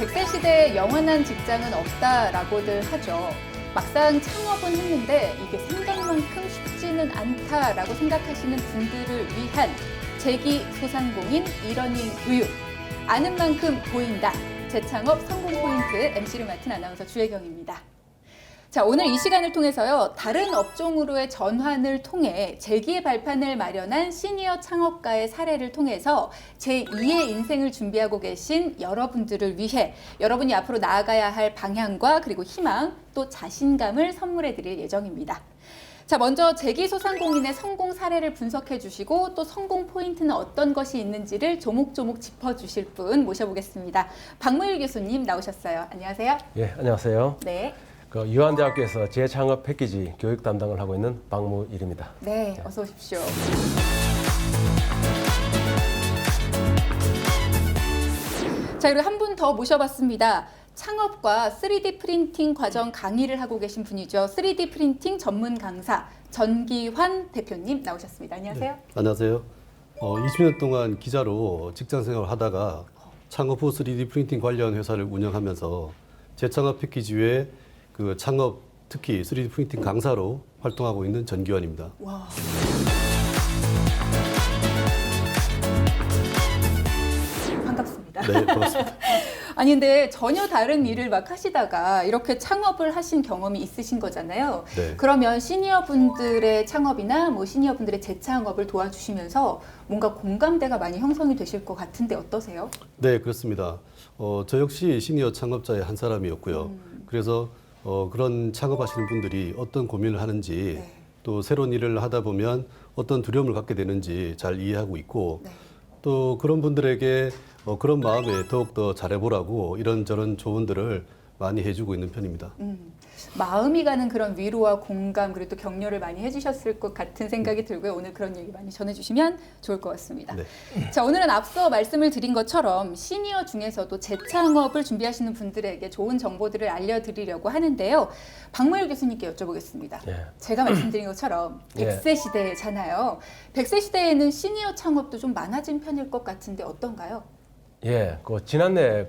100세 시대에 영원한 직장은 없다라고들 하죠. 막상 창업은 했는데 이게 생각만큼 쉽지는 않다라고 생각하시는 분들을 위한 재기소상공인 일원인 교육. 아는 만큼 보인다. 재창업 성공 포인트 MC를 맡은 아나운서 주혜경입니다. 자, 오늘 이 시간을 통해서요, 다른 업종으로의 전환을 통해 재기의 발판을 마련한 시니어 창업가의 사례를 통해서 제2의 인생을 준비하고 계신 여러분들을 위해 여러분이 앞으로 나아가야 할 방향과 그리고 희망, 또 자신감을 선물해 드릴 예정입니다. 자, 먼저 재기소상공인의 성공 사례를 분석해 주시고 또 성공 포인트는 어떤 것이 있는지를 조목조목 짚어주실 분 모셔보겠습니다. 박무일 교수님 나오셨어요. 안녕하세요. 예, 안녕하세요. 네. 유한대학교에서 재창업 패키지 교육 담당을 하고 있는 박무일입니다. 네, 어서 오십시오. 자, 그리고 한 분 더 모셔봤습니다. 창업과 3D 프린팅 과정 강의를 하고 계신 분이죠. 3D 프린팅 전문 강사 전기환 대표님 나오셨습니다. 안녕하세요. 네, 안녕하세요. 20년 동안 기자로 직장 생활을 하다가 창업 후 3D 프린팅 관련 회사를 운영하면서 재창업 패키지 외에 그 창업 특히 3D 프린팅 강사로 활동하고 있는 전기환입니다. 와. 반갑습니다. 네, 반갑습니다. 아니 근데 전혀 다른 일을 막 하시다가 이렇게 창업을 하신 경험이 있으신 거잖아요. 네. 그러면 시니어 분들의 창업이나 뭐 시니어 분들의 재창업을 도와주시면서 뭔가 공감대가 많이 형성이 되실 것 같은데 어떠세요? 네, 그렇습니다. 저 역시 시니어 창업자의 한 사람이었고요. 그래서 그런 창업하시는 분들이 어떤 고민을 하는지 네. 또 새로운 일을 하다 보면 어떤 두려움을 갖게 되는지 잘 이해하고 있고 네. 또 그런 분들에게 그런 마음에 더욱더 잘해보라고 이런저런 조언들을 많이 해주고 있는 편입니다. 마음이 가는 그런 위로와 공감 그리고 또 격려를 많이 해주셨을 것 같은 생각이 들고요. 오늘 그런 얘기 많이 전해주시면 좋을 것 같습니다. 네. 자, 오늘은 앞서 말씀을 드린 것처럼 시니어 중에서도 재창업을 준비하시는 분들에게 좋은 정보들을 알려드리려고 하는데요. 박무일 교수님께 여쭤보겠습니다. 예. 제가 말씀드린 것처럼 100세 시대잖아요. 100세 시대에는 시니어 창업도 좀 많아진 편일 것 같은데 어떤가요? 예, 지난해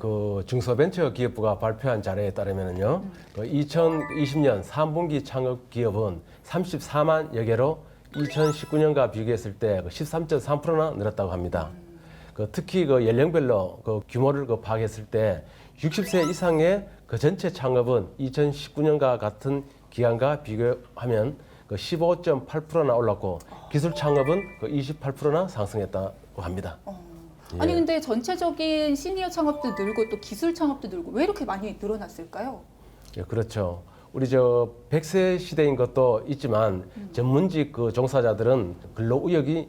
중소벤처기업부가 발표한 자료에 따르면요, 2020년 3분기 창업 기업은 34만여 개로 2019년과 비교했을 때 13.3%나 늘었다고 합니다. 특히 연령별로 규모를 파악했을 때 60세 이상의 전체 창업은 2019년과 같은 기간과 비교하면 15.8%나 올랐고 기술 창업은 28%나 상승했다고 합니다. 아니 예. 근데 전체적인 시니어 창업도 늘고 또 기술 창업도 늘고 왜 이렇게 많이 늘어났을까요? 예, 그렇죠. 우리 100세 시대인 것도 있지만 전문직 종사자들은 근로의욕이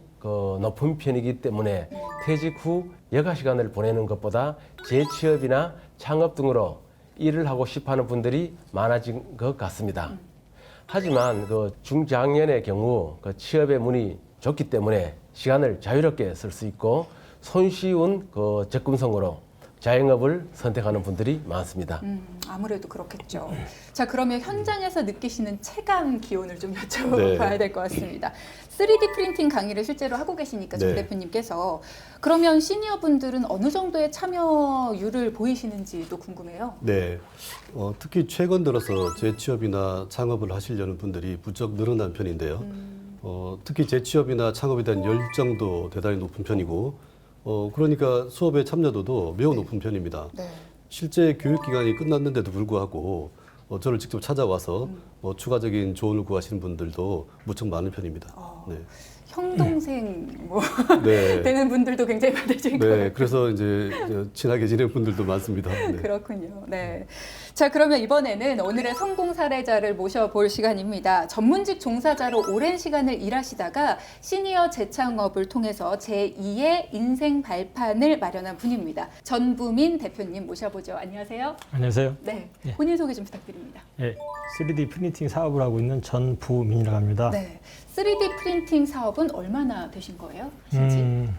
높은 편이기 때문에 퇴직 후 여가 시간을 보내는 것보다 재취업이나 창업 등으로 일을 하고 싶어하는 분들이 많아진 것 같습니다. 하지만 중장년의 경우 취업의 문이 좁기 때문에 시간을 자유롭게 쓸 수 있고 손쉬운 접근성으로 자영업을 선택하는 분들이 많습니다. 아무래도 그렇겠죠. 자, 그러면 현장에서 느끼시는 체감 기온을 좀 여쭤봐야 네. 될 것 같습니다. 3D 프린팅 강의를 실제로 하고 계시니까 정 네. 대표님께서 그러면 시니어 분들은 어느 정도의 참여율을 보이시는지도 궁금해요. 네, 특히 최근 들어서 재취업이나 창업을 하시려는 분들이 부쩍 늘어난 편인데요. 특히 재취업이나 창업에 대한 열정도 대단히 높은 편이고 그러니까 수업의 참여도도 매우 높은 편입니다. 네. 실제 교육기간이 끝났는데도 불구하고 저를 직접 찾아와서 추가적인 조언을 구하시는 분들도 무척 많은 편입니다. 네. 형 동생 뭐 네. 되는 분들도 굉장히 많으실 것 네, 같아요. 그래서 이제 친하게 지내는 분들도 많습니다. 네. 그렇군요. 네. 자, 그러면 이번에는 오늘의 성공 사례자를 모셔볼 시간입니다. 전문직 종사자로 오랜 시간을 일하시다가 시니어 재창업을 통해서 제2의 인생 발판을 마련한 분입니다. 전부민 대표님 모셔보죠. 안녕하세요. 안녕하세요. 네. 예. 본인 소개 좀 부탁드립니다. 예, 3D 프린팅 사업을 하고 있는 전부민이라고 합니다. 네. 3D 프린팅 사업은 얼마나 되신 거예요? 하신지?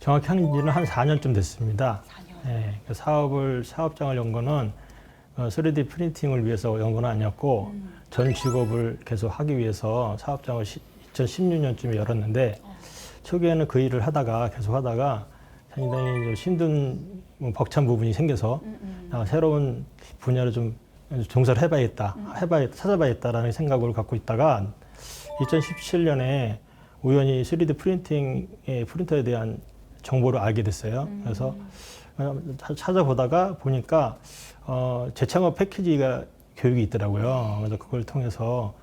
정확히 한 지는 한 4년쯤 됐습니다. 4년. 예, 그 사업장을 연 거는 3D 프린팅을 위해서 연 건 아니었고 전 직업을 계속 하기 위해서 사업장을 2016년쯤에 열었는데 초기에는 그 일을 하다가 계속 하다가 상당히 좀 힘든 벅찬 부분이 생겨서 새로운 분야를 좀 종사를 찾아봐야겠다라는 생각을 갖고 있다가 2017년에 우연히 3D 프린팅의 프린터에 대한 정보를 알게 됐어요. 그래서 찾아보다가 보니까 재창업 패키지가 교육이 있더라고요. 그래서 그걸 통해서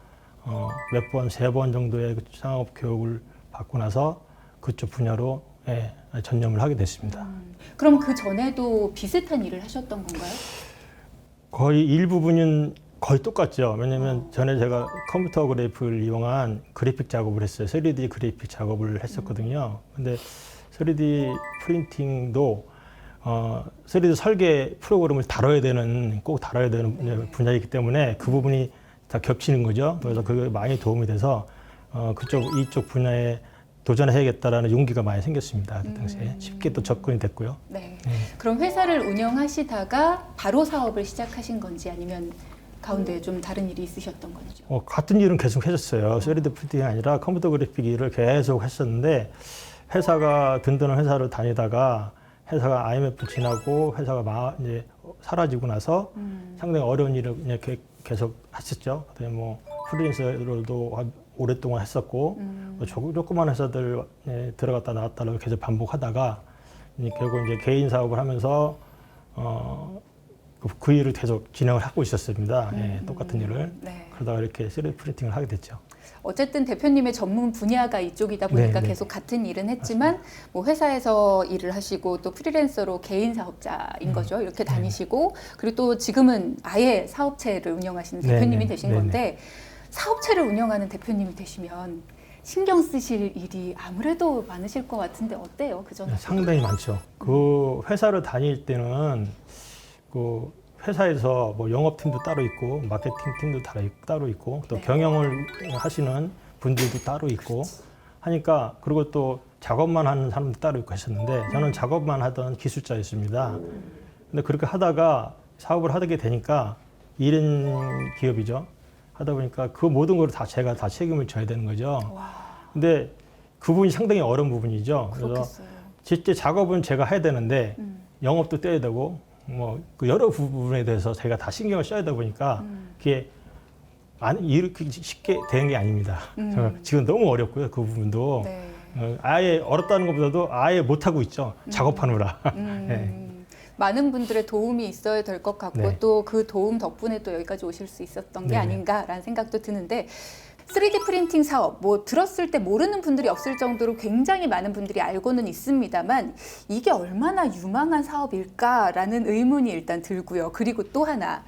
몇 번, 3번 정도의 창업 교육을 받고 나서 그쪽 분야로 전념을 하게 됐습니다. 그럼 그 전에도 비슷한 일을 하셨던 건가요? 거의 일부분은 거의 똑같죠. 왜냐하면 전에 제가 컴퓨터 그래픽을 이용한 그래픽 작업을 했어요. 3D 그래픽 작업을 했었거든요. 근데 3D 프린팅도 3D 설계 프로그램을 꼭 다뤄야 되는 분야이기 때문에 그 부분이 다 겹치는 거죠. 그래서 그게 많이 도움이 돼서 이쪽 분야에 도전해야겠다라는 용기가 많이 생겼습니다. 그 당시에 쉽게 또 접근이 됐고요. 네. 그럼 회사를 운영하시다가 바로 사업을 시작하신 건지 아니면 가운데 좀 다른 일이 있으셨던 건지요? 같은 일은 계속 했었어요. 3D 프린팅이 아니라 컴퓨터 그래픽 일을 계속 했었는데 회사가 든든한 회사를 다니다가 회사가 IMF 지나고 회사가 이제 사라지고 나서 상당히 어려운 일을 이렇게 계속 했었죠. 그다음에 뭐 프리랜서로도 오랫동안 했었고 조그만 회사들 들어갔다 나왔다를 계속 반복하다가 결국 이제 개인 사업을 하면서 그 일을 계속 진행을 하고 있었습니다. 똑같은 일을. 네. 그러다가 이렇게 3D 프린팅을 하게 됐죠. 어쨌든 대표님의 전문 분야가 이쪽이다 보니까 네. 계속 같은 일은 했지만 뭐 회사에서 일을 하시고 또 프리랜서로 개인 사업자인 거죠. 이렇게 다니시고 그리고 또 지금은 아예 사업체를 운영하시는 대표님이 되신 건데 사업체를 운영하는 대표님이 되시면 신경 쓰실 일이 아무래도 많으실 것 같은데 어때요? 그전에? 상당히 많죠. 그 회사를 다닐 때는 그 회사에서 뭐 영업팀도 따로 있고 마케팅 팀도 따로 있고 또 경영을 하시는 분들도 따로 있고 하니까 그리고 또 작업만 하는 사람도 따로 있고 하셨는데 저는 작업만 하던 기술자였습니다. 근데 그렇게 하다가 사업을 하게 되니까 1인 기업이죠. 하다 보니까 그 모든 걸 제가 다 책임을 져야 되는 거죠. 근데 그 부분이 상당히 어려운 부분이죠. 그래서 그렇겠어요. 실제 작업은 제가 해야 되는데 영업도 떼야 되고 그 여러 부분에 대해서 제가 다 신경을 써야 되다 보니까 그게 이렇게 쉽게 되는 게 아닙니다. 지금 너무 어렵고요. 그 부분도 네. 아예 어렵다는 것보다도 아예 못하고 있죠. 작업하느라. 많은 분들의 도움이 있어야 될 것 같고 또 그 도움 덕분에 또 여기까지 오실 수 있었던 게 아닌가라는 생각도 드는데 3D 프린팅 사업, 뭐 들었을 때 모르는 분들이 없을 정도로 굉장히 많은 분들이 알고는 있습니다만 이게 얼마나 유망한 사업일까라는 의문이 일단 들고요. 그리고 또 하나,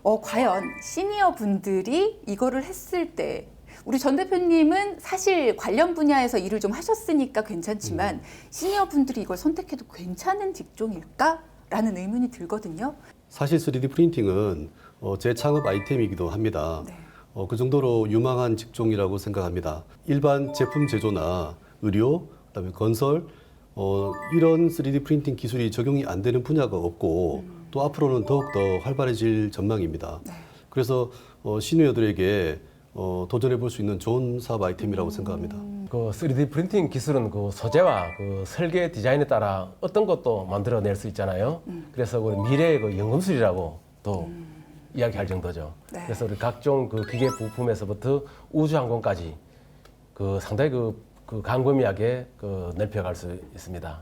과연 시니어 분들이 이거를 했을 때 우리 전 대표님은 사실 관련 분야에서 일을 좀 하셨으니까 괜찮지만 시니어 분들이 이걸 선택해도 괜찮은 직종일까라는 의문이 들거든요. 사실 3D 프린팅은 제 창업 아이템이기도 합니다. 그 정도로 유망한 직종이라고 생각합니다. 일반 제품 제조나 의료, 그다음에 건설 이런 3D 프린팅 기술이 적용이 안 되는 분야가 없고 또 앞으로는 더욱더 활발해질 전망입니다. 그래서 시니어들에게 도전해 볼 수 있는 좋은 사업 아이템이라고 생각합니다. 그 3D 프린팅 기술은 그 소재와 그 설계 디자인에 따라 어떤 것도 만들어낼 수 있잖아요. 그래서 우리 미래의 그 연금술이라고 또 이야기할 정도죠. 그래서 우리 각종 그 기계 부품에서부터 우주항공까지 그 상당히 그 광범위하게 그 넓혀갈 수 있습니다.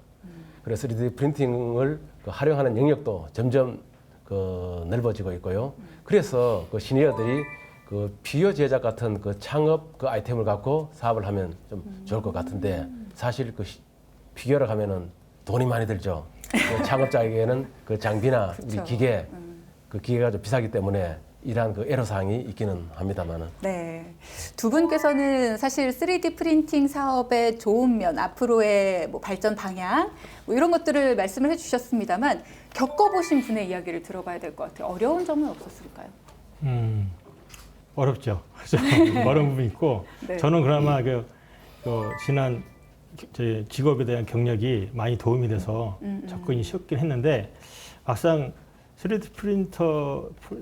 그래서 3D 프린팅을 그 활용하는 영역도 점점 그 넓어지고 있고요. 그래서 그 시니어들이 그 피규어 제작 같은 그 창업 그 아이템을 갖고 사업을 하면 좀 좋을 것 같은데 사실 그 피규어를 하면은 돈이 많이 들죠. 그 창업자에게는 그 장비나 우리 기계 그 기계가 좀 비싸기 때문에 이러한 그 애로사항이 있기는 합니다만은. 네. 두 분께서는 사실 3D 프린팅 사업의 좋은 면, 앞으로의 뭐 발전 방향, 뭐 이런 것들을 말씀을 해주셨습니다만 겪어보신 분의 이야기를 들어봐야 될 것 같아요. 어려운 점은 없었을까요? 어렵죠. 어려운 부분이 있고 저는 그나마 지난 제 직업에 대한 경력이 많이 도움이 돼서 접근이 쉽긴 했는데 막상 3D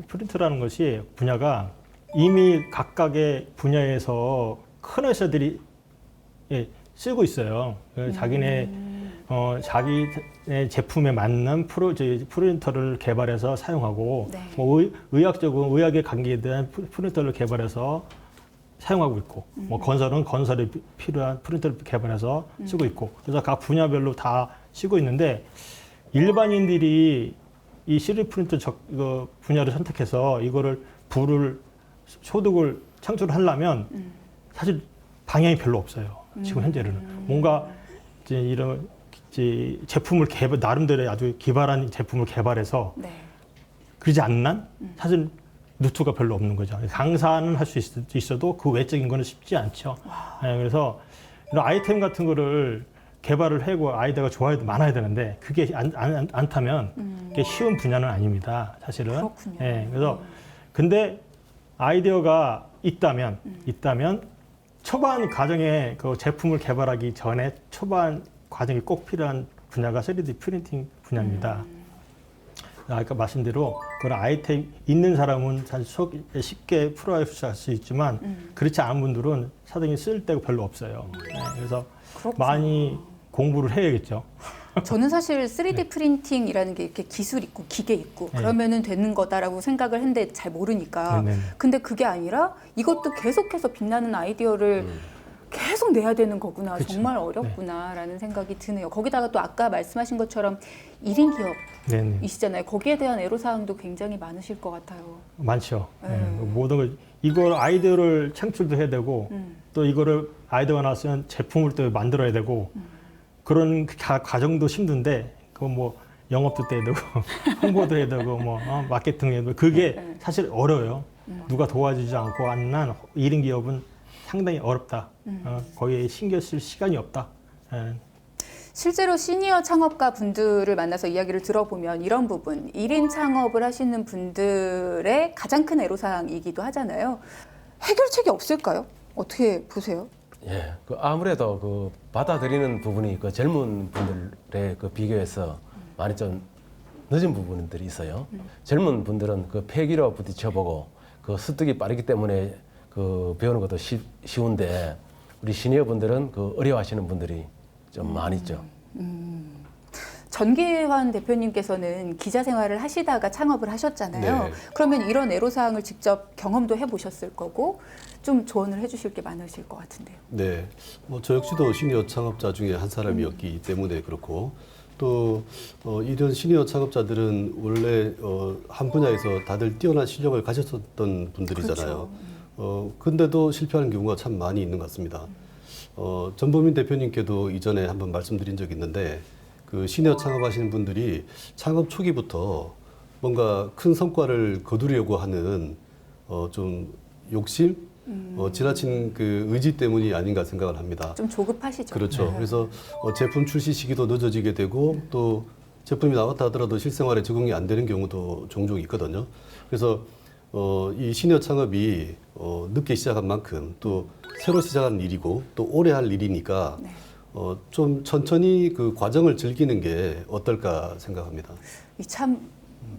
프린터라는 것이 분야가 이미 각각의 분야에서 큰 회사들이 쓰고 있어요. 자기네 자기의 제품에 맞는 프린터를 개발해서 사용하고 네. 뭐 의학적으로 의학에 관계된 프린터를 개발해서 사용하고 있고 뭐 건설은 건설에 필요한 프린터를 개발해서 쓰고 있고 그래서 각 분야별로 다 쓰고 있는데 일반인들이 이 3D 프린터 이거 분야를 선택해서 이거를 소득을 창출하려면 사실 방향이 별로 없어요. 지금 현재는 뭔가 이제 이런 제품을 나름대로 아주 기발한 제품을 개발해서 네. 그러지 않는 사실 루트가 별로 없는 거죠. 강사는 할 수 있어도 그 외적인 거는 쉽지 않죠. 네, 그래서 이런 아이템 같은 거를 개발을 하고 아이디어가 많아야 되는데 그게 않다면 그게 쉬운 분야는 아닙니다. 사실은. 그렇군요. 네, 그래서 근데 아이디어가 있다면 초반 과정에 그 제품을 개발하기 전에 초반 과정이 꼭 필요한 분야가 3D 프린팅 분야입니다. 아까 말씀대로 그런 아이템 있는 사람은 사실 쉽게 풀어할 수 있지만 그렇지 않은 분들은 사실 쓸 데가 별로 없어요. 네, 그래서 그렇구나. 많이 공부를 해야겠죠. 저는 사실 3D 프린팅이라는 게 이렇게 기술 있고 기계 있고 네. 그러면은 되는 거다라고 생각을 했는데 잘 모르니까. 네네. 근데 그게 아니라 이것도 계속해서 빛나는 아이디어를 계속 내야 되는 거구나. 그쵸. 정말 어렵구나라는 생각이 드네요. 거기다가 또 아까 말씀하신 것처럼 1인 네네. 기업이시잖아요. 거기에 대한 애로사항도 굉장히 많으실 것 같아요. 많죠. 네. 네, 모든 걸 이걸 아이디어를 창출도 해야 되고 또 이거를 아이디어가 나왔으면 제품을 또 만들어야 되고 그런 과정도 힘든데 그건 뭐 영업도 해야 되고 홍보도 해야 되고 뭐 마케팅 해야 되고 그게 사실 어려워요. 누가 도와주지 않고 않는 1인 기업은 상당히 어렵다. 거기에 신경 쓸 시간이 없다. 예. 실제로 시니어 창업가 분들을 만나서 이야기를 들어보면 이런 부분, 1인 창업을 하시는 분들의 가장 큰 애로사항이기도 하잖아요. 해결책이 없을까요? 어떻게 보세요? 예, 아무래도 그 받아들이는 부분이 그 젊은 분들의 그 비교해서 많이 좀 늦은 부분들이 있어요. 젊은 분들은 그 폐기로 부딪혀보고 그 습득이 빠르기 때문에 그 배우는 것도 쉬운데 우리 시니어 분들은 그 어려워하시는 분들이 좀 많이 있죠. 전기환 대표님께서는 기자 생활을 하시다가 창업을 하셨잖아요. 네. 그러면 이런 애로사항을 직접 경험도 해보셨을 거고 좀 조언을 해주실 게 많으실 것 같은데요. 네, 뭐 저 역시도 시니어 창업자 중에 한 사람이었기 때문에 그렇고 또 이런 시니어 창업자들은 원래 한 분야에서 다들 뛰어난 실력을 가졌었던 분들이잖아요. 근데도 실패하는 경우가 참 많이 있는 것 같습니다. 전보민 대표님께도 이전에 한번 말씀드린 적이 있는데 그 시니어 창업하시는 분들이 창업 초기부터 뭔가 큰 성과를 거두려고 하는 좀 욕심, 지나친 그 의지 때문이 아닌가 생각을 합니다. 좀 조급하시죠? 그렇죠. 네. 그래서 제품 출시 시기도 늦어지게 되고 또 제품이 나왔다 하더라도 실생활에 적응이 안 되는 경우도 종종 있거든요. 그래서 이 시니어 창업이 늦게 시작한 만큼 또 새로 시작한 일이고 또 오래 할 일이니까 네. 좀 천천히 그 과정을 즐기는 게 어떨까 생각합니다. 참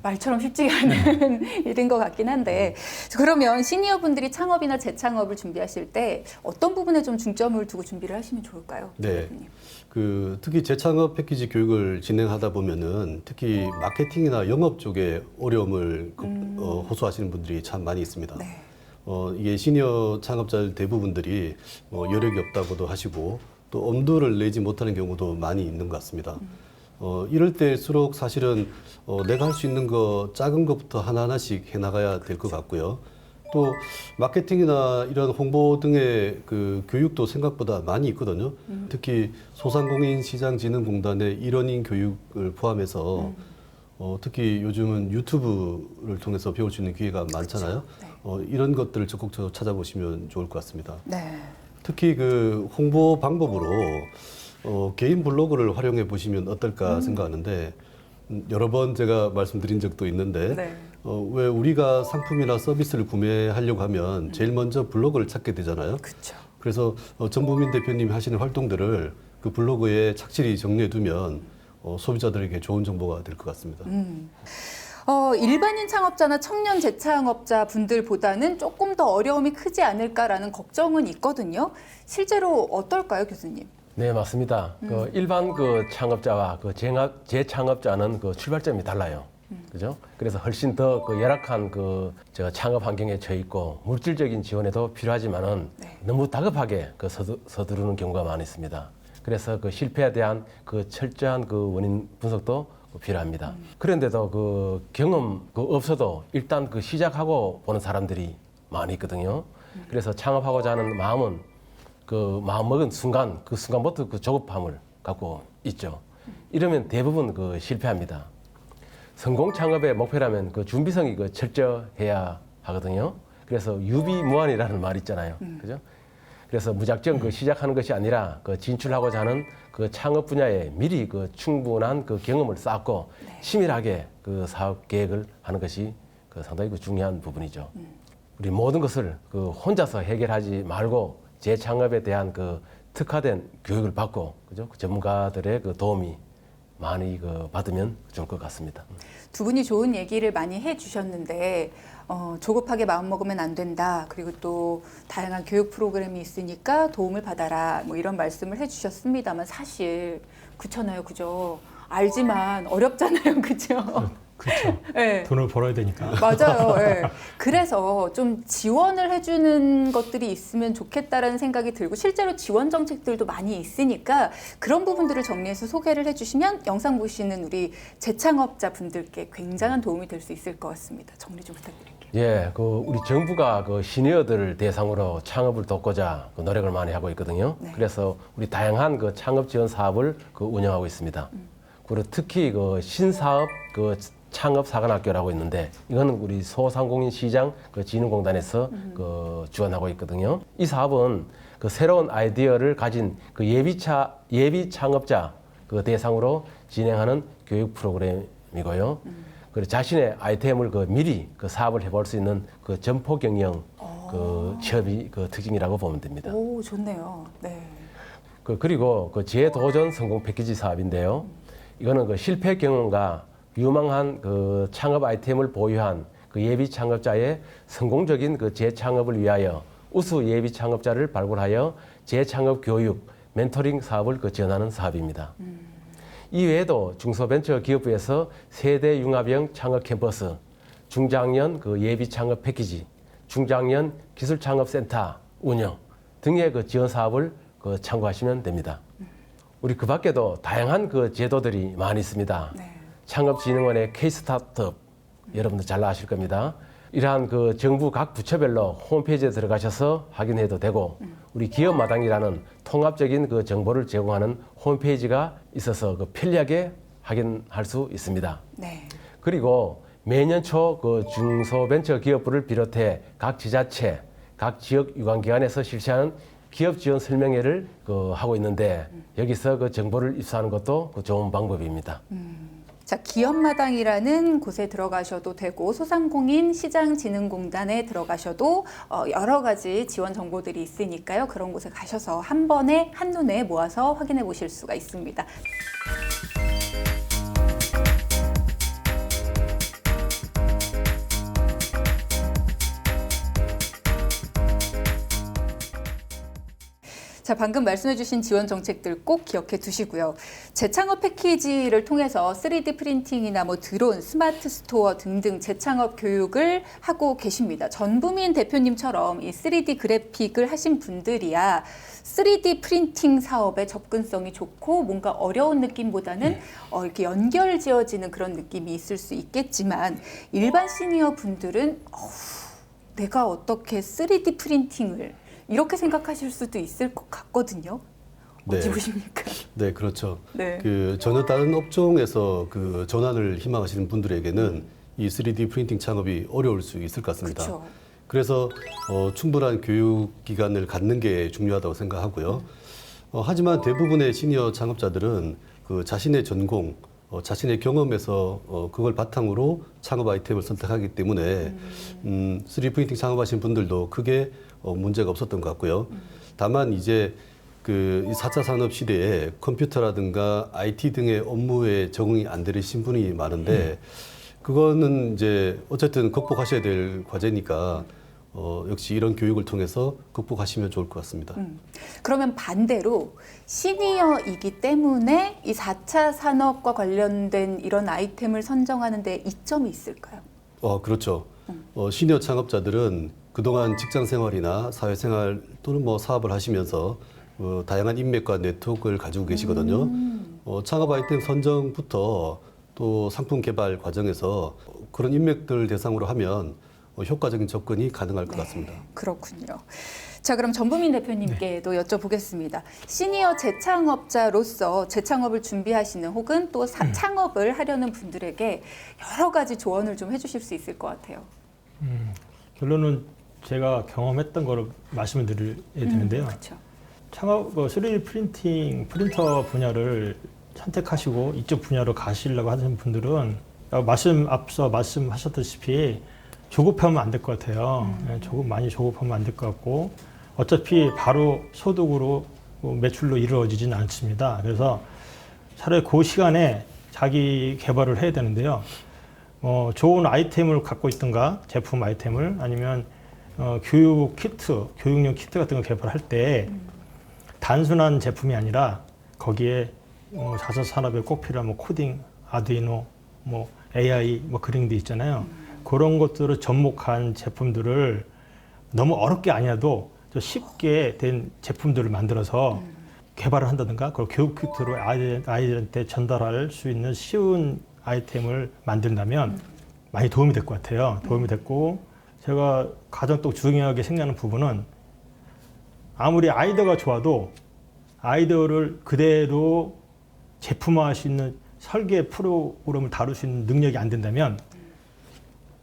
말처럼 쉽지가 않은 일인 것 같긴 한데 그러면 시니어 분들이 창업이나 재창업을 준비하실 때 어떤 부분에 좀 중점을 두고 준비를 하시면 좋을까요? 네. 대표님? 그 특히 재창업 패키지 교육을 진행하다 보면은 특히 마케팅이나 영업 쪽에 어려움을 호소하시는 분들이 참 많이 있습니다. 네. 이게 시니어 창업자 대부분들이 여력이 없다고도 하시고 또 엄두를 내지 못하는 경우도 많이 있는 것 같습니다. 이럴 때일수록 사실은 내가 할 수 있는 거 작은 것부터 하나하나씩 해나가야 될 것 같고요. 또 마케팅이나 이런 홍보 등의 그 교육도 생각보다 많이 있거든요. 특히 소상공인시장진흥공단의 일원인 교육을 포함해서 특히 요즘은 유튜브를 통해서 배울 수 있는 기회가 많잖아요. 그렇죠. 네. 이런 것들을 적극적으로 찾아보시면 좋을 것 같습니다. 네. 특히 그 홍보 방법으로 개인 블로그를 활용해 보시면 어떨까 생각하는데 여러 번 제가 말씀드린 적도 있는데 네. 왜 우리가 상품이나 서비스를 구매하려고 하면 제일 먼저 블로그를 찾게 되잖아요. 그렇죠. 그래서 전보민 대표님이 하시는 활동들을 그 블로그에 착실히 정리해 두면 소비자들에게 좋은 정보가 될 것 같습니다. 일반인 창업자나 청년 재창업자 분들보다는 조금 더 어려움이 크지 않을까라는 걱정은 있거든요. 실제로 어떨까요, 교수님? 네, 맞습니다. 그 일반 그 창업자와 그 재창업자는 그 출발점이 달라요. 그죠? 그래서 훨씬 더 그 열악한 그 창업 환경에 처해 있고 물질적인 지원에도 필요하지만은 네. 너무 다급하게 그 서두르는 경우가 많이 있습니다. 그래서 그 실패에 대한 그 철저한 그 원인 분석도 필요합니다. 그런데도 그 경험 그 없어도 일단 그 시작하고 보는 사람들이 많이 있거든요. 그래서 창업하고자 하는 마음은 그 마음 먹은 순간 그 순간부터 그 조급함을 갖고 있죠. 이러면 대부분 그 실패합니다. 성공 창업의 목표라면 그 준비성이 그 철저해야 하거든요. 그래서 유비무환이라는 말이 있잖아요. 그죠? 그래서 무작정 그 시작하는 것이 아니라 그 진출하고자 하는 그 창업 분야에 미리 그 충분한 그 경험을 쌓고 치밀하게 그 사업 계획을 하는 것이 그 상당히 그 중요한 부분이죠. 우리 모든 것을 그 혼자서 해결하지 말고 재창업에 대한 그 특화된 교육을 받고 그죠? 그 전문가들의 그 도움이 많이 그 받으면 좋을 것 같습니다. 두 분이 좋은 얘기를 많이 해주셨는데 조급하게 마음 먹으면 안 된다. 그리고 또 다양한 교육 프로그램이 있으니까 도움을 받아라. 뭐 이런 말씀을 해주셨습니다만 사실 그렇잖아요, 그죠? 알지만 어렵잖아요, 그죠? 그렇죠. 네. 돈을 벌어야 되니까. 맞아요. 예. 그래서 좀 지원을 해주는 것들이 있으면 좋겠다라는 생각이 들고 실제로 지원 정책들도 많이 있으니까 그런 부분들을 정리해서 소개를 해주시면 영상 보시는 우리 재창업자 분들께 굉장한 도움이 될 수 있을 것 같습니다. 정리 좀 부탁드릴게요. 예, 그 우리 정부가 그 시니어들을 대상으로 창업을 돕고자 그 노력을 많이 하고 있거든요. 네. 그래서 우리 다양한 그 창업 지원 사업을 그 운영하고 있습니다. 그리고 특히 그 신사업 그 창업 사관학교라고 있는데 이거는 우리 소상공인 시장 그 진흥공단에서 그 지원하고 있거든요. 이 사업은 그 새로운 아이디어를 가진 그 예비 창업자 그 대상으로 진행하는 교육 프로그램이고요. 그리고 자신의 아이템을 그 미리 그 사업을 해볼 수 있는 그 점포 경영 그 취업이 그 특징이라고 보면 됩니다. 오, 좋네요. 네. 그리고 그 재도전 성공 패키지 사업인데요. 이거는 그 실패 경험과 유망한 그 창업 아이템을 보유한 그 예비 창업자의 성공적인 그 재창업을 위하여 우수 예비 창업자를 발굴하여 재창업 교육, 멘토링 사업을 그 지원하는 사업입니다. 이외에도 중소벤처기업부에서 세대 융합형 창업 캠퍼스, 중장년 그 예비 창업 패키지, 중장년 기술 창업 센터 운영 등의 그 지원 사업을 그 참고하시면 됩니다. 우리 그 밖에도 다양한 그 제도들이 많이 있습니다. 네. 창업진흥원의 K-스타트업 여러분들 잘 아실 겁니다. 이러한 그 정부 각 부처별로 홈페이지에 들어가셔서 확인해도 되고 우리 기업마당이라는 통합적인 그 정보를 제공하는 홈페이지가 있어서 그 편리하게 확인할 수 있습니다. 네. 그리고 매년 초 그 중소벤처기업부를 비롯해 각 지자체, 각 지역 유관기관에서 실시하는 기업 지원 설명회를 그 하고 있는데 여기서 그 정보를 입수하는 것도 그 좋은 방법입니다. 자, 기업마당이라는 곳에 들어가셔도 되고 소상공인 시장진흥공단에 들어가셔도 여러 가지 지원 정보들이 있으니까요. 그런 곳에 가셔서 한 번에 한눈에 모아서 확인해 보실 수가 있습니다. 자, 방금 말씀해주신 지원 정책들 꼭 기억해 두시고요. 재창업 패키지를 통해서 3D 프린팅이나 뭐 드론, 스마트 스토어 등등 재창업 교육을 하고 계십니다. 전부민 대표님처럼 이 3D 그래픽을 하신 분들이야 3D 프린팅 사업에 접근성이 좋고 뭔가 어려운 느낌보다는 이렇게 연결 지어지는 그런 느낌이 있을 수 있겠지만 일반 시니어 분들은 내가 어떻게 3D 프린팅을 이렇게 생각하실 수도 있을 것 같거든요. 어찌 보십니까? 네, 그렇죠. 네. 그 전혀 다른 업종에서 그 전환을 희망하시는 분들에게는 이 3D 프린팅 창업이 어려울 수 있을 것 같습니다. 그렇죠. 그래서 충분한 교육 기간을 갖는 게 중요하다고 생각하고요. 하지만 대부분의 시니어 창업자들은 그 자신의 전공, 자신의 경험에서 그걸 바탕으로 창업 아이템을 선택하기 때문에 3D 프린팅 창업하신 분들도 크게 문제가 없었던 것 같고요. 다만 이제 그 4차 산업 시대에 컴퓨터라든가 IT 등의 업무에 적응이 안 되신 분이 많은데 그거는 이제 어쨌든 극복하셔야 될 과제니까 역시 이런 교육을 통해서 극복하시면 좋을 것 같습니다. 그러면 반대로 시니어이기 때문에 이 4차 산업과 관련된 이런 아이템을 선정하는 데 이점이 있을까요? 그렇죠. 시니어 창업자들은 그동안 직장 생활이나 사회 생활 또는 뭐 사업을 하시면서 다양한 인맥과 네트워크를 가지고 계시거든요. 창업 아이템 선정부터 또 상품 개발 과정에서 그런 인맥들 대상으로 하면 효과적인 접근이 가능할 것 같습니다. 그렇군요. 자, 그럼 전부민 대표님께도 여쭤보겠습니다. 시니어 재창업자로서 재창업을 준비하시는 혹은 또 창업을 하려는 분들에게 여러 가지 조언을 좀 해주실 수 있을 것 같아요. 결론은 제가 경험했던 거를 말씀을 드려야 되는데요. 그렇죠. 창업, 3D 프린터 분야를 선택하시고 이쪽 분야로 가시려고 하시는 분들은 앞서 말씀하셨다시피 조급하면 안 될 것 같아요. 많이 조급하면 안 될 것 같고 어차피 바로 소득으로 매출로 이루어지지는 않습니다. 그래서 차라리 그 시간에 자기 개발을 해야 되는데요. 좋은 아이템을 갖고 있든가 제품 아이템을 아니면 교육용 키트 같은 거 개발할 때 단순한 제품이 아니라 거기에 4차 산업에 꼭 필요한 코딩, 아두이노, AI 그런 게 있잖아요. 그런 것들을 접목한 제품들을 너무 어렵게 아니어도 좀 쉽게 된 제품들을 만들어서 개발을 한다든가 그걸 교육 키트로 아이들한테 전달할 수 있는 쉬운 아이템을 만든다면 많이 도움이 될 것 같아요. 도움이 됐고 제가 가장 또 중요하게 생각하는 부분은 아무리 아이디어가 좋아도 아이디어를 그대로 제품화할 수 있는 설계 프로그램을 다룰 수 있는 능력이 안 된다면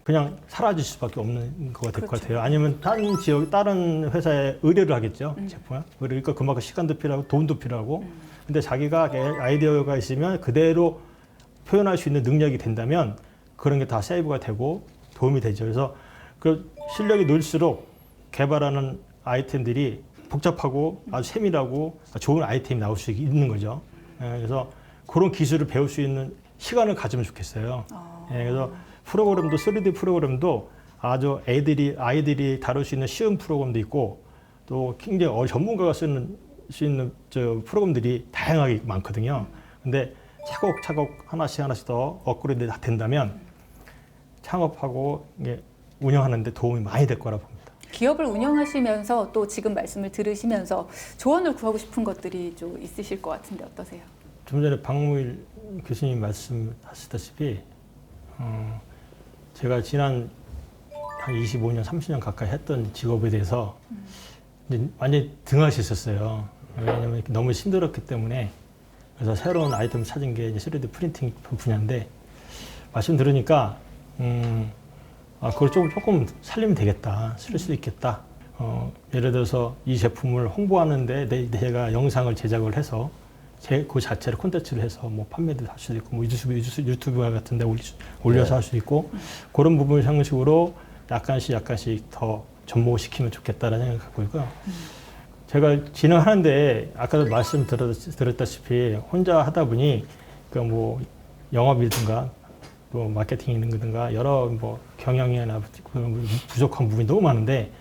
그냥 사라질 수밖에 없는 거가 될 것 그렇죠. 같아요. 아니면 다른 회사에 의뢰를 하겠죠. 제품을. 그러니까 그만큼 시간도 필요하고 돈도 필요하고. 근데 자기가 아이디어가 있으면 그대로 표현할 수 있는 능력이 된다면 그런 게 다 세이브가 되고 도움이 되죠. 그래서 그 실력이 늘수록 개발하는 아이템들이 복잡하고 아주 세밀하고 좋은 아이템이 나올 수 있는 거죠. 그래서 그런 기술을 배울 수 있는 시간을 가지면 좋겠어요. 그래서 프로그램도 3D 프로그램도 아주 아이들이 다룰 수 있는 쉬운 프로그램도 있고 또 굉장히 전문가가 수 있는 프로그램들이 다양하게 많거든요. 근데 차곡차곡 하나씩 더 업그레이드 된다면 창업하고 운영하는 데 도움이 많이 될 거라 봅니다. 기업을 운영하시면서 또 지금 말씀을 들으시면서 조언을 구하고 싶은 것들이 좀 있으실 것 같은데 어떠세요? 좀 전에 박무일 교수님 말씀하셨다시피 제가 지난 한 25년, 30년 가까이 했던 직업에 대해서 이제 완전히 등하셨었어요. 왜냐하면 너무 힘들었기 때문에 그래서 새로운 아이템을 찾은 게 이제 3D 프린팅 분야인데 말씀 들으니까 그걸 조금 살리면 되겠다, 쓸 수 있겠다. 예를 들어서 이 제품을 홍보하는데 내가 영상을 제작을 해서 그 자체를 콘텐츠를 해서 판매도 할 수도 있고 유튜브 같은 데 올려서 할 수 있고 그런 부분 형식으로 약간씩 더 접목시키면 좋겠다라는 생각을 갖고 있고요. 제가 진행하는데 아까도 말씀 드렸다시피 혼자 하다 보니 영업이든가 또 마케팅이든가 여러 경영이나 부족한 부분이 너무 많은데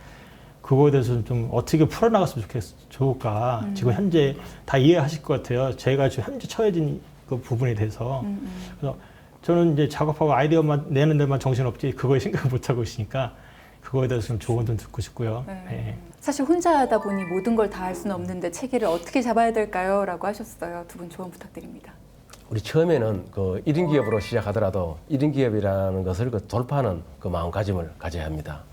그거에 대해서 좀 어떻게 풀어나갔으면 좋을까. 지금 현재 다 이해하실 것 같아요. 제가 지금 현재 처해진 그 부분에 대해서. 그래서 저는 이제 작업하고 아이디어만 내는 데만 정신없지 그거에 생각을 못하고 있으니까 그거에 대해서 좀 조언 좀 듣고 싶고요. 네. 사실 혼자 하다 보니 모든 걸 다 할 수는 없는데 체계를 어떻게 잡아야 될까요? 라고 하셨어요. 두 분 조언 부탁드립니다. 우리 처음에는 1인 기업으로 시작하더라도 1인 기업이라는 것을 돌파하는 마음가짐을 가져야 합니다.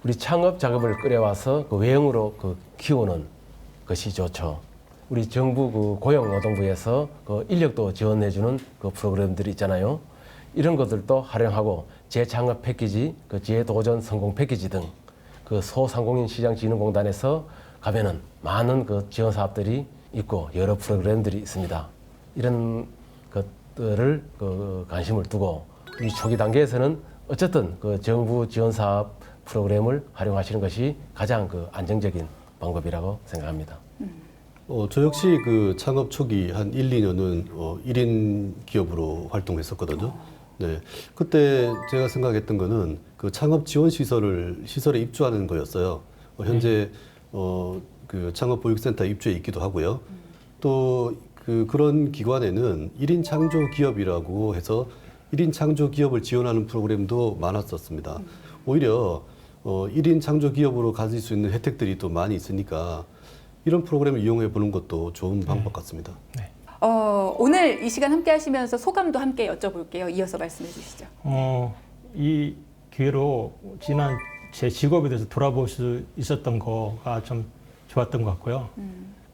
우리 창업 자금을 끌어와서 외형으로 키우는 것이 좋죠. 우리 정부 고용노동부에서 인력도 지원해주는 프로그램들이 있잖아요. 이런 것들도 활용하고 재창업 패키지, 재도전 성공 패키지 등 소상공인 시장진흥공단에서 가면은 많은 지원 사업들이 있고 여러 프로그램들이 있습니다. 이런 것들을 관심을 두고 우리 초기 단계에서는 어쨌든 정부 지원 사업 프로그램을 활용하시는 것이 가장 안정적인 방법이라고 생각합니다. 저 역시 창업 초기 한 1, 2년은 1인 기업으로 활동했었거든요. 네, 그때 제가 생각했던 거는 그 창업 지원 시설에 입주하는 거였어요. 현재 그 창업 보육센터 입주해 있기도 하고요. 또 그런 기관에는 1인 창조 기업이라고 해서 1인 창조 기업을 지원하는 프로그램도 많았었습니다. 오히려 1인 창조 기업으로 가질 수 있는 혜택들이 또 많이 있으니까 이런 프로그램을 이용해 보는 것도 좋은 방법 같습니다. 네. 오늘 이 시간 함께 하시면서 소감도 함께 여쭤볼게요. 이어서 말씀해 주시죠. 이 기회로 지난 제 직업에 대해서 돌아볼 수 있었던 거가 좀 좋았던 것 같고요.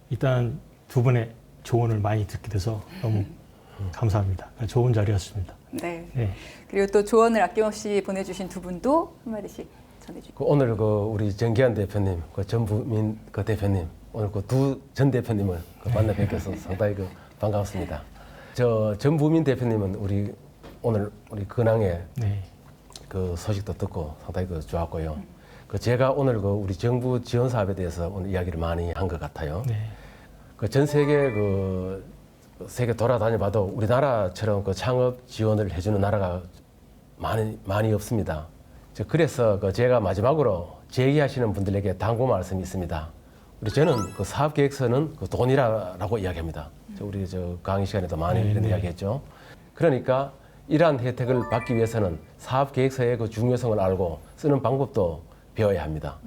일단 두 분의 조언을 많이 듣게 돼서 너무 감사합니다. 좋은 자리였습니다. 네. 네. 그리고 또 조언을 아낌없이 보내주신 두 분도 한마디씩 전해주시죠. 오늘 우리 정기환 대표님, 전부민 대표님, 오늘 두 전 대표님을 만나 뵙게서 상당히 반갑습니다. 전부민 대표님은 오늘 우리 근황에 네. 소식도 듣고 상당히 좋았고요. 제가 오늘 우리 정부 지원 사업에 대해서 오늘 이야기를 많이 한 것 같아요. 네. 전 세계 돌아다녀봐도 우리나라처럼 창업 지원을 해주는 나라가 많이 없습니다. 그래서 제가 마지막으로 제기하시는 분들에게 당부 말씀이 있습니다. 저는 사업 계획서는 돈이라고 이야기합니다. 우리 강의 시간에도 많이 이런 이야기했죠. 그러니까 이러한 혜택을 받기 위해서는 사업 계획서의 중요성을 알고 쓰는 방법도 배워야 합니다.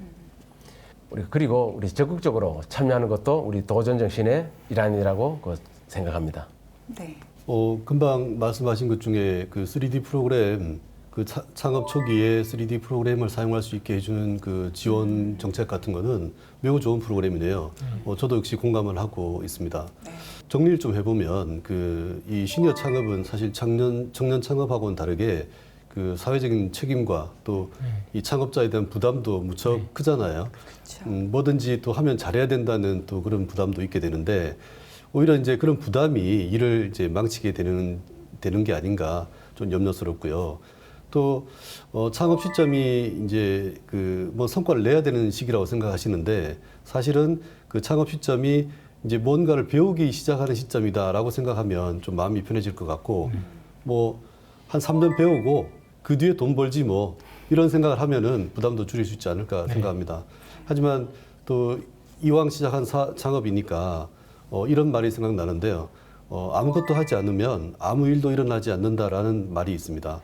그리고 적극적으로 참여하는 것도 우리 도전 정신의 일환이라고 생각합니다. 네. 금방 말씀하신 것 중에 3D 프로그램, 창업 초기에 3D 프로그램을 사용할 수 있게 해주는 지원 정책 같은 거는 매우 좋은 프로그램이네요. 저도 역시 공감을 하고 있습니다. 네. 정리를 좀 해보면 이 시니어 창업은 사실 청년 창업하고는 다르게 사회적인 책임과 또 이 창업자에 대한 부담도 무척 크잖아요. 그렇죠. 뭐든지 또 하면 잘해야 된다는 또 그런 부담도 있게 되는데 오히려 이제 그런 부담이 일을 이제 망치게 되는 게 아닌가 좀 염려스럽고요. 또 창업 시점이 이제 성과를 내야 되는 시기라고 생각하시는데 사실은 창업 시점이 이제 뭔가를 배우기 시작하는 시점이다라고 생각하면 좀 마음이 편해질 것 같고 한 3년 배우고 그 뒤에 돈 벌지 이런 생각을 하면은 부담도 줄일 수 있지 않을까 생각합니다. 하지만 또 이왕 시작한 창업이니까 이런 말이 생각나는데요. 아무것도 하지 않으면 아무 일도 일어나지 않는다라는 말이 있습니다.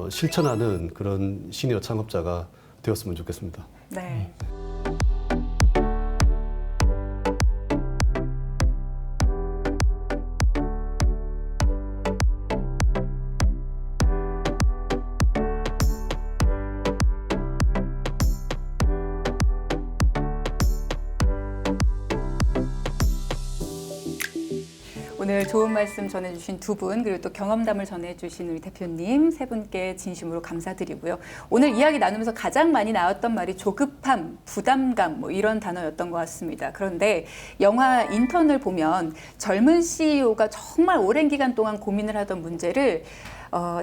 실천하는 그런 시니어 창업자가 되었으면 좋겠습니다. 네. 오늘 좋은 말씀 전해주신 두 분, 그리고 또 경험담을 전해주신 우리 대표님 세 분께 진심으로 감사드리고요. 오늘 이야기 나누면서 가장 많이 나왔던 말이 조급함, 부담감 이런 단어였던 것 같습니다. 그런데 영화 인턴을 보면 젊은 CEO가 정말 오랜 기간 동안 고민을 하던 문제를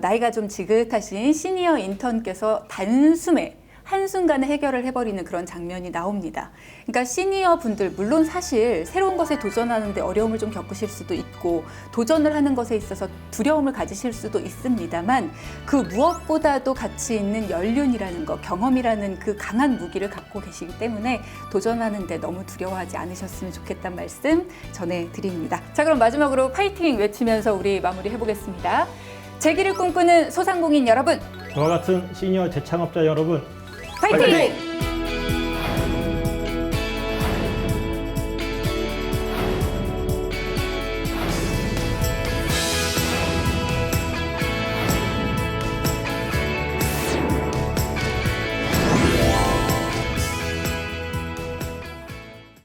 나이가 좀 지긋하신 시니어 인턴께서 단숨에 한순간에 해결을 해버리는 그런 장면이 나옵니다. 그러니까 시니어 분들, 물론 사실 새로운 것에 도전하는데 어려움을 좀 겪으실 수도 있고 도전을 하는 것에 있어서 두려움을 가지실 수도 있습니다만 그 무엇보다도 가치 있는 연륜이라는 것, 경험이라는 그 강한 무기를 갖고 계시기 때문에 도전하는데 너무 두려워하지 않으셨으면 좋겠다는 말씀 전해드립니다. 자, 그럼 마지막으로 파이팅 외치면서 우리 마무리해보겠습니다. 재기를 꿈꾸는 소상공인 여러분, 저와 같은 시니어 재창업자 여러분, 파이팅!